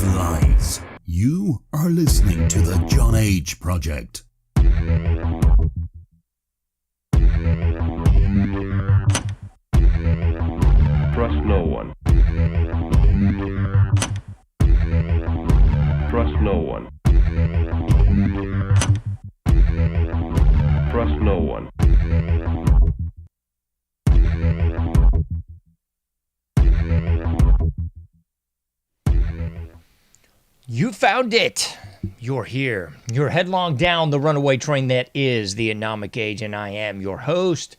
lies. You are listening to the JohnAge Project. Trust no one. Trust no one. Trust no one. You found it. You're here. You're headlong down the runaway train that is the AnomicAge, and I am your host,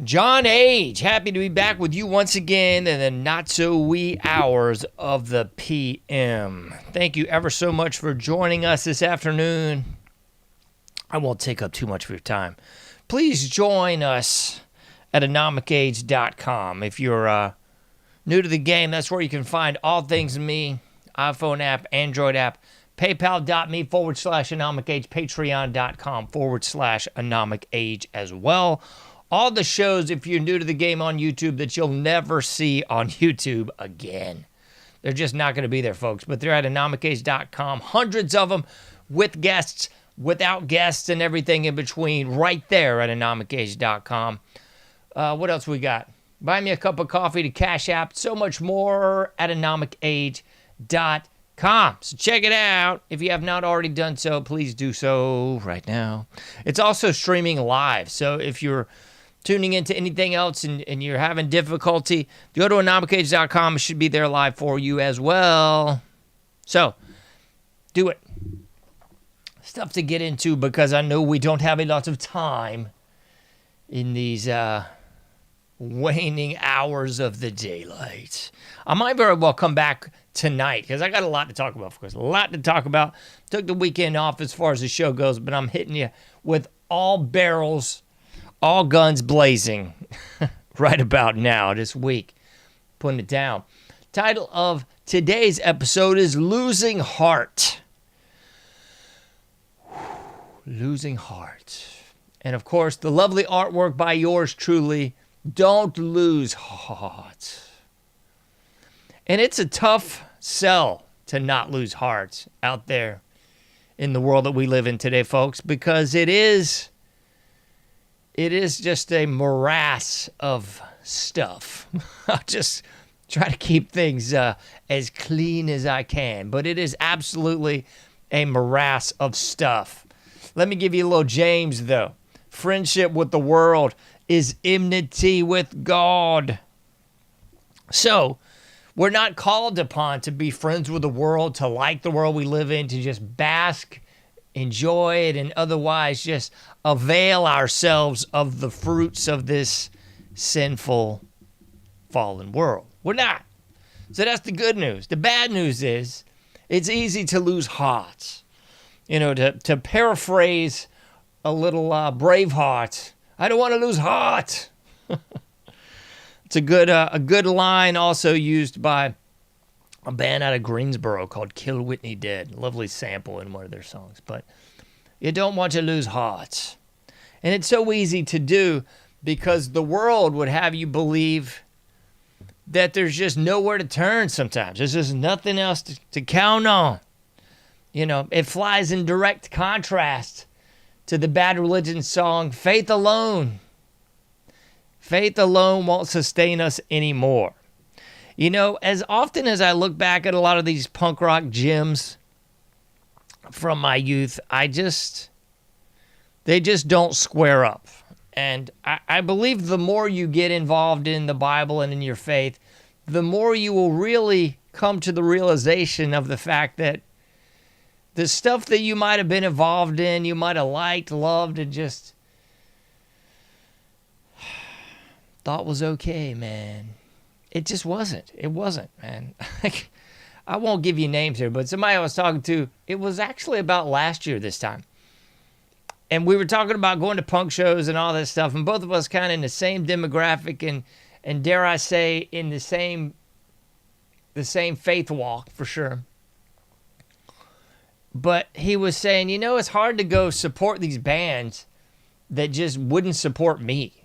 JohnAge. Happy to be back with you once again in the not-so-wee hours of the PM. Thank you ever so much for joining us this afternoon. I won't take up too much of your time. Please join us at AnomicAge.com. If you're new to the game, that's where you can find all things me. iPhone app, Android app, paypal.me/AnomicAge, patreon.com/AnomicAge as well. All the shows, if you're new to the game on YouTube, that you'll never see on YouTube again. They're just not going to be there, folks. But they're at AnomicAge.com. Hundreds of them with guests, without guests, and everything in between right there at AnomicAge.com. What else we got? Buy me a cup of coffee to Cash App. So much more at AnomicAge.com. So check it out. If you have not already done so, please do so right now. It's also streaming live. So if you're tuning into anything else and you're having difficulty, go to AnomicAge.com. It should be there live for you as well. So do it. Stuff to get into because I know we don't have a lot of time in these waning hours of the daylight. I might very well come back tonight because I got a lot to talk about, of course. A lot to talk about. Took the weekend off as far as the show goes, but I'm hitting you with all barrels, all guns blazing right about now this week. Putting it down. Title of today's episode is Losing Heart. Losing Heart. And of course, the lovely artwork by yours truly, Don't Lose Heart. And it's a tough sell to not lose heart out there in the world that we live in today, folks, because it is just a morass of stuff. I'll just try to keep things as clean as I can, but it is absolutely a morass of stuff. Let me give you a little James, though. Friendship with the world is enmity with God. So, we're not called upon to be friends with the world, to like the world we live in, to just bask, enjoy it, and otherwise just avail ourselves of the fruits of this sinful, fallen world. We're not. So that's the good news. The bad news is it's easy to lose heart. You know, to paraphrase a little Braveheart, I don't want to lose heart. It's a good line also used by a band out of Greensboro called Kill Whitney Dead. Lovely sample in one of their songs. But you don't want to lose heart. And it's so easy to do because the world would have you believe that there's just nowhere to turn sometimes. There's just nothing else to count on. You know, it flies in direct contrast to the Bad Religion song, Faith Alone. Faith alone won't sustain us anymore. You know, as often as I look back at a lot of these punk rock gems from my youth, they just don't square up. And I believe the more you get involved in the Bible and in your faith, the more you will really come to the realization of the fact that the stuff that you might have been involved in, you might have liked, loved, and just thought was okay, man. It just wasn't. It wasn't, man. I won't give you names here, but somebody I was talking to, it was actually about last year this time. And we were talking about going to punk shows and all that stuff, and both of us kind of in the same demographic and dare I say, in the same faith walk, for sure. But he was saying, you know, it's hard to go support these bands that just wouldn't support me.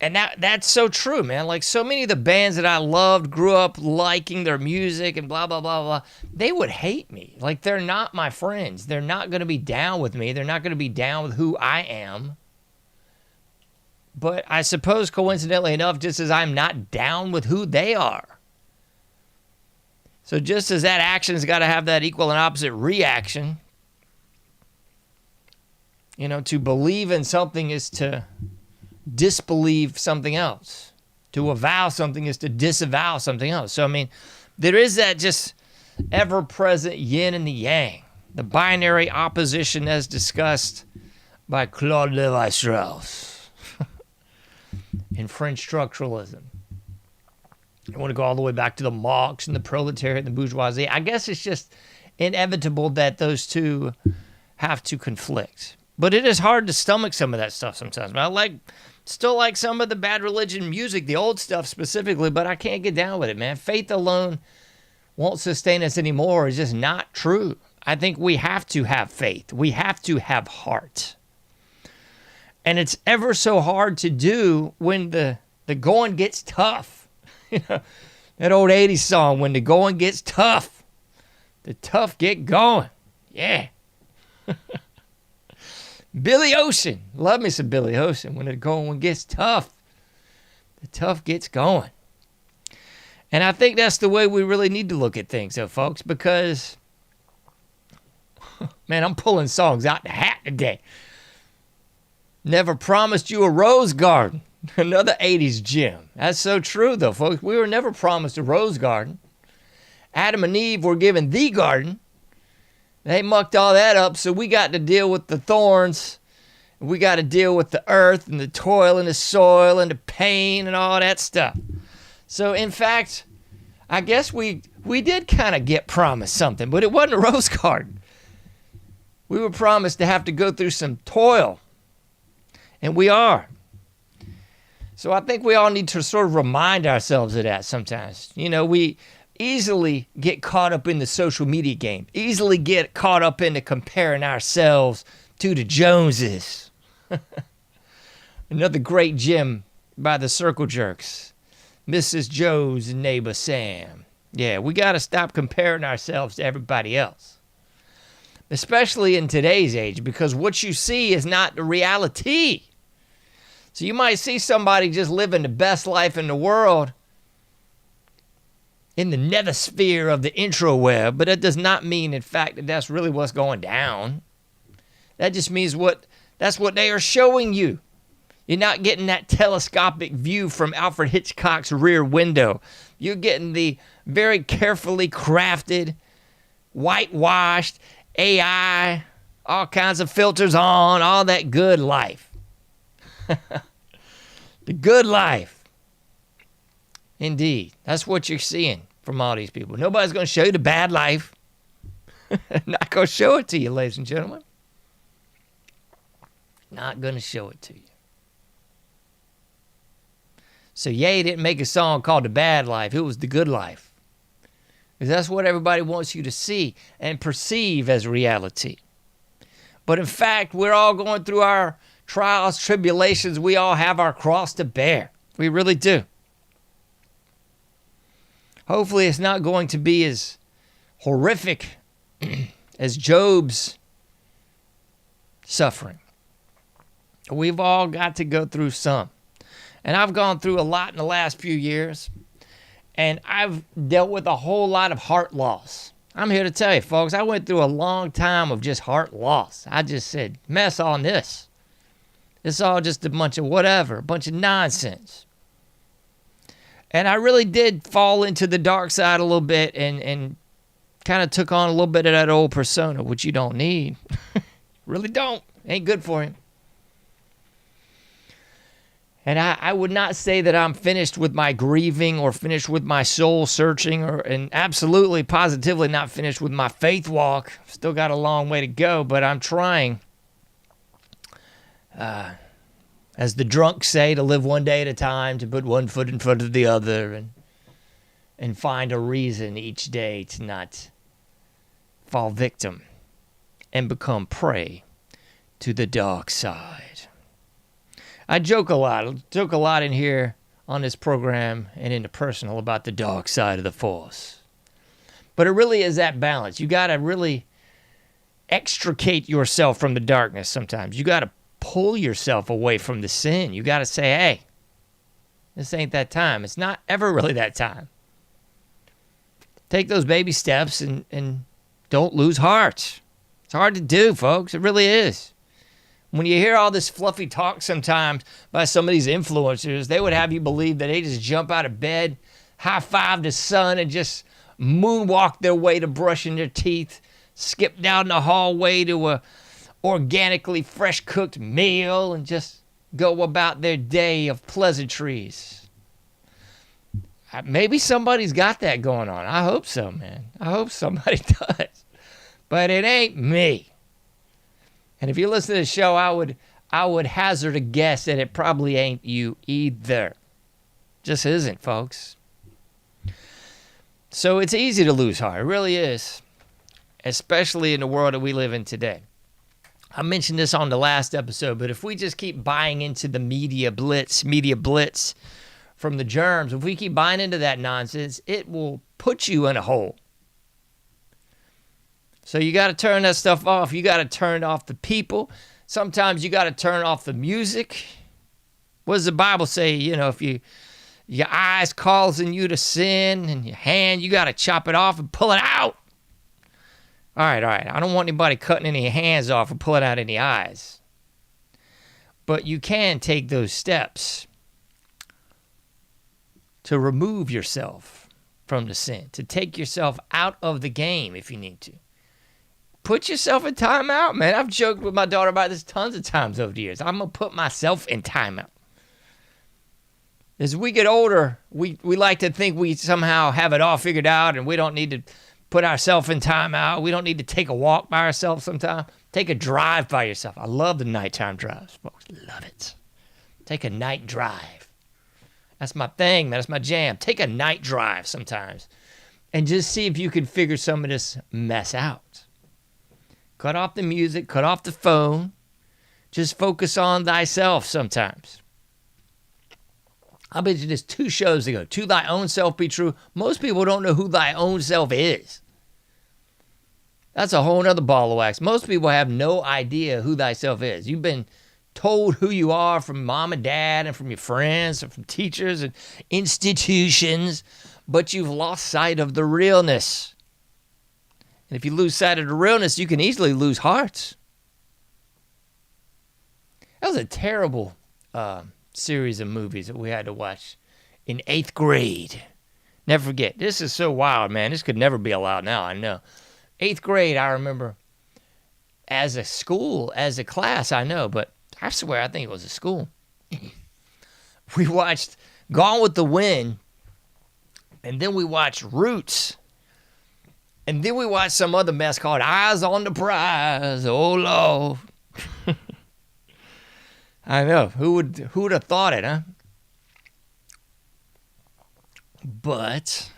And that's so true, man. Like so many of the bands that I loved, grew up liking their music and blah, blah, blah, blah, they would hate me. Like they're not my friends. They're not going to be down with me. They're not going to be down with who I am. But I suppose coincidentally enough, just as I'm not down with who they are. So just as that action's got to have that equal and opposite reaction, you know, to believe in something is to disbelieve something else. To avow something is to disavow something else. So, I mean, there is that just ever-present yin and the yang, the binary opposition as discussed by Claude Lévi-Strauss in French structuralism. I want to go all the way back to the Marx and the proletariat and the bourgeoisie. I guess it's just inevitable that those two have to conflict. But it is hard to stomach some of that stuff sometimes. I still like some of the Bad Religion music, the old stuff specifically, but I can't get down with it, man. Faith alone won't sustain us anymore. It's just not true. I think we have to have faith. We have to have heart. And it's ever so hard to do when the going gets tough. You know, that old 80s song, when the going gets tough, the tough get going. Yeah. Billy Ocean. Love me some Billy Ocean. When the going gets tough, the tough gets going. And I think that's the way we really need to look at things, though, folks, because, man, I'm pulling songs out the hat today. Never promised you a rose garden. Another 80s gem. That's so true, though, folks. We were never promised a rose garden. Adam and Eve were given the garden. They mucked all that up, so we got to deal with the thorns. We got to deal with the earth and the toil and the soil and the pain and all that stuff. So, in fact, I guess we did kind of get promised something, but it wasn't a rose garden. We were promised to have to go through some toil, and we are. So I think we all need to sort of remind ourselves of that sometimes. You know, we easily get caught up in the social media game, easily get caught up into comparing ourselves to the Joneses. Another great gem by the Circle Jerks, Mrs. Jones and Neighbor Sam. Yeah, we got to stop comparing ourselves to everybody else, especially in today's age, because what you see is not the reality. So you might see somebody just living the best life in the world in the nethersphere of the intraweb, but that does not mean, in fact, that that's really what's going down. That just means that's what they are showing you. You're not getting that telescopic view from Alfred Hitchcock's Rear Window. You're getting the very carefully crafted, whitewashed, AI, all kinds of filters on, all that good life. The good life. Indeed. That's what you're seeing from all these people. Nobody's going to show you the bad life. Not going to show it to you, ladies and gentlemen. Not going to show it to you. So Ye didn't make a song called The Bad Life. It was The Good Life. Because that's what everybody wants you to see and perceive as reality. But in fact, we're all going through our trials, tribulations. We all have our cross to bear. We really do. Hopefully it's not going to be as horrific as Job's suffering. We've all got to go through some. And I've gone through a lot in the last few years. And I've dealt with a whole lot of heart loss. I'm here to tell you, folks, I went through a long time of just heart loss. I just said, mess on this. It's all just a bunch of whatever, a bunch of nonsense. And I really did fall into the dark side a little bit and kind of took on a little bit of that old persona, which you don't need. Really don't. Ain't good for you. And I would not say that I'm finished with my grieving or finished with my soul searching and absolutely, positively not finished with my faith walk. Still got a long way to go, but I'm trying, as the drunks say, to live one day at a time, to put one foot in front of the other and find a reason each day to not fall victim and become prey to the dark side. I joke a lot. I joke a lot in here on this program and in the personal about the dark side of the force. But it really is that balance. You got to really extricate yourself from the darkness sometimes. You got to pull yourself away from the sin. You got to say, hey, this ain't that time. It's not ever really that time. Take those baby steps and don't lose heart. It's hard to do, folks. It really is. When you hear all this fluffy talk sometimes by some of these influencers, they would have you believe that they just jump out of bed, high-five the sun, and just moonwalk their way to brushing their teeth, skip down the hallway to a organically fresh-cooked meal, and just go about their day of pleasantries. Maybe somebody's got that going on. I hope so, man. I hope somebody does. But it ain't me. And if you listen to the show, I would hazard a guess that it probably ain't you either. Just isn't, folks. So it's easy to lose heart. It really is. Especially in the world that we live in today. I mentioned this on the last episode, but if we just keep buying into the media blitz from the germs, if we keep buying into that nonsense, it will put you in a hole. So you got to turn that stuff off. You got to turn off the people. Sometimes you got to turn off the music. What does the Bible say? You know, if your eyes causing you to sin and your hand, you got to chop it off and pull it out. All right. I don't want anybody cutting any hands off or pulling out any eyes. But you can take those steps to remove yourself from the sin, to take yourself out of the game if you need to. Put yourself in timeout, man. I've joked with my daughter about this tons of times over the years. I'm going to put myself in timeout. As we get older, we like to think we somehow have it all figured out and we don't need to put ourselves in timeout. We don't need to take a walk by ourselves sometime. Take a drive by yourself. I love the nighttime drives, folks. Love it. Take a night drive. That's my thing, man. That's my jam. Take a night drive sometimes and just see if you can figure some of this mess out. Cut off the music, cut off the phone. Just focus on thyself sometimes. I bet you this 2 shows ago. To thy own self be true. Most people don't know who thy own self is. That's a whole nother ball of wax. Most people have no idea who thyself is. You've been told who you are from mom and dad and from your friends and from teachers and institutions, but you've lost sight of the realness. And if you lose sight of the realness, you can easily lose hearts. That was a terrible series of movies that we had to watch in 8th grade. Never forget. This is so wild, man. This could never be allowed now, I know. 8th grade, I remember, as a school, as a class, I know, but I swear I think it was a school. We watched Gone with the Wind, and then we watched Roots. And then we watched some other mess called Eyes on the Prize. Oh, Lord. I know. Who would have thought it, huh? But,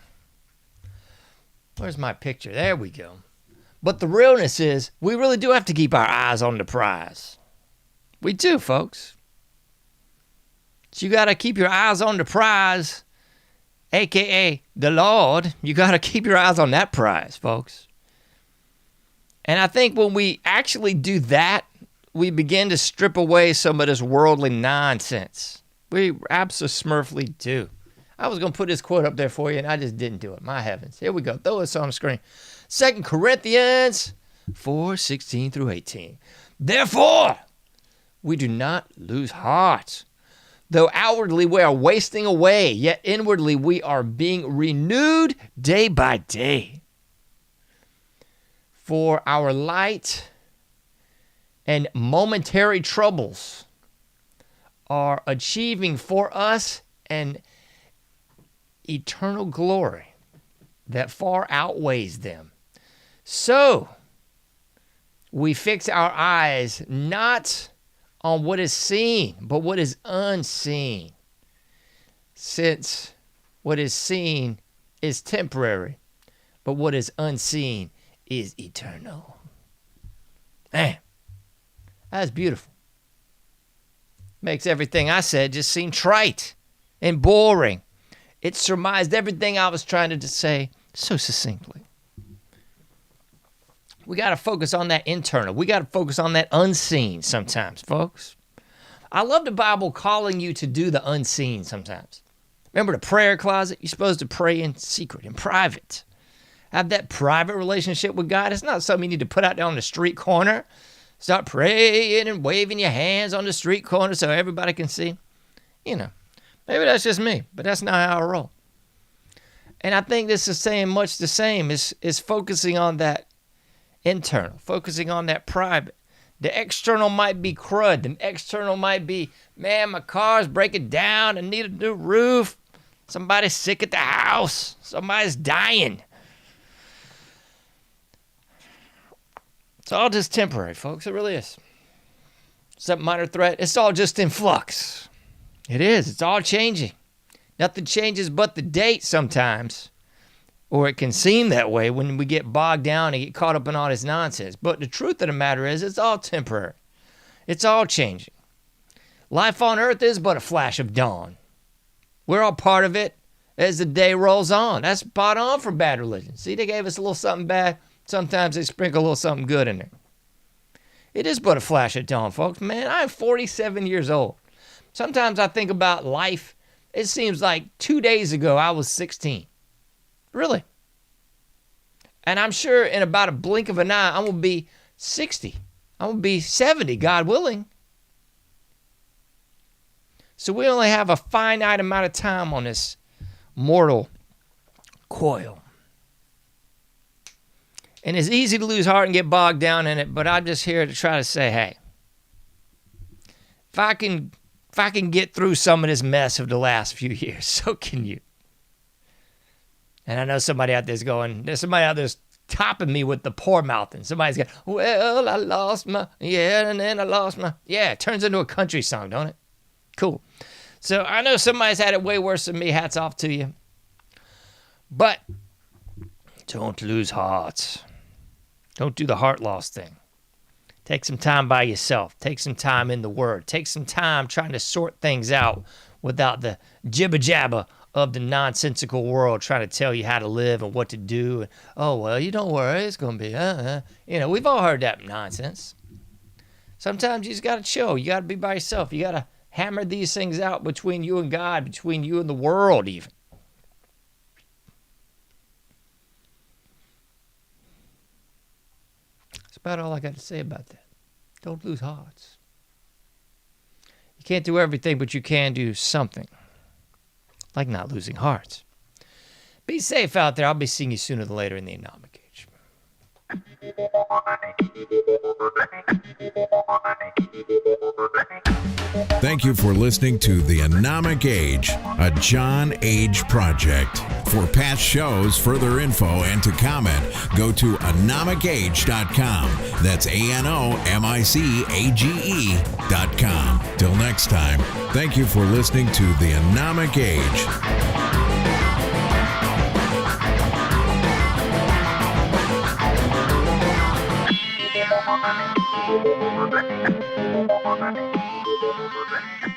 where's my picture? There we go. But the realness is, we really do have to keep our eyes on the prize. We do, folks. So you got to keep your eyes on the prize, a.k.a. the Lord. You got to keep your eyes on that prize, folks. And I think when we actually do that, we begin to strip away some of this worldly nonsense. We absolutely do. I was going to put this quote up there for you, and I just didn't do it. My heavens. Here we go. Throw this on the screen. 2 Corinthians 4:16 through 18. Therefore, we do not lose heart. Though outwardly we are wasting away, yet inwardly we are being renewed day by day. For our light and momentary troubles are achieving for us an eternal glory that far outweighs them. So, we fix our eyes not on what is seen, but what is unseen. Since what is seen is temporary, but what is unseen is eternal. Man, that's beautiful. Makes everything I said just seem trite and boring. It surmised everything I was trying to say so succinctly. We got to focus on that internal. We got to focus on that unseen sometimes, folks. I love the Bible calling you to do the unseen sometimes. Remember the prayer closet? You're supposed to pray in secret, in private. Have that private relationship with God. It's not something you need to put out there on the street corner. Start praying and waving your hands on the street corner so everybody can see. You know, maybe that's just me, but that's not how I roll. And I think this is saying much the same. Is focusing on that internal, focusing on that private. The external might be crud. The external might be, man, my car's breaking down. I need a new roof. Somebody's sick at the house. Somebody's dying. It's all just temporary, folks. It really is. Some minor threat. It's all just in flux. It is. It's all changing. Nothing changes but the date sometimes. Or it can seem that way when we get bogged down and get caught up in all this nonsense. But the truth of the matter is, it's all temporary. It's all changing. Life on earth is but a flash of dawn. We're all part of it as the day rolls on. That's spot on for bad religion. See, they gave us a little something bad. Sometimes they sprinkle a little something good in there. It is but a flash of dawn, folks. Man, I'm 47 years old. Sometimes I think about life. It seems like 2 days ago I was 16. Really. And I'm sure in about a blink of an eye, I'm going to be 60. I'm going to be 70, God willing. So we only have a finite amount of time on this mortal coil. And it's easy to lose heart and get bogged down in it, but I'm just here to try to say, hey, if I can get through some of this mess of the last few years, so can you. And I know somebody out there's topping me with the poor mouthing. Somebody's going, well, I lost my, yeah, and then I lost my, yeah, it turns into a country song, don't it? Cool. So I know somebody's had it way worse than me. Hats off to you. But don't lose heart. Don't do the heart loss thing. Take some time by yourself. Take some time in the Word. Take some time trying to sort things out without the jibber-jabber of the nonsensical world trying to tell you how to live and what to do. And, oh, well, you don't worry. It's going to be, You know, we've all heard that nonsense. Sometimes you just got to chill. You got to be by yourself. You got to hammer these things out between you and God, between you and the world even. That's about all I got to say about that. Don't lose hearts. You can't do everything, but you can do something. Like not losing hearts. Be safe out there. I'll be seeing you sooner than later in the AnomicAge. Thank you for listening to the AnomicAge, a JohnAge project. For past shows, further info, and to comment, go to AnomicAge.com. That's AnomicAge.com. Till next time, thank you for listening to the AnomicAge. Thank you.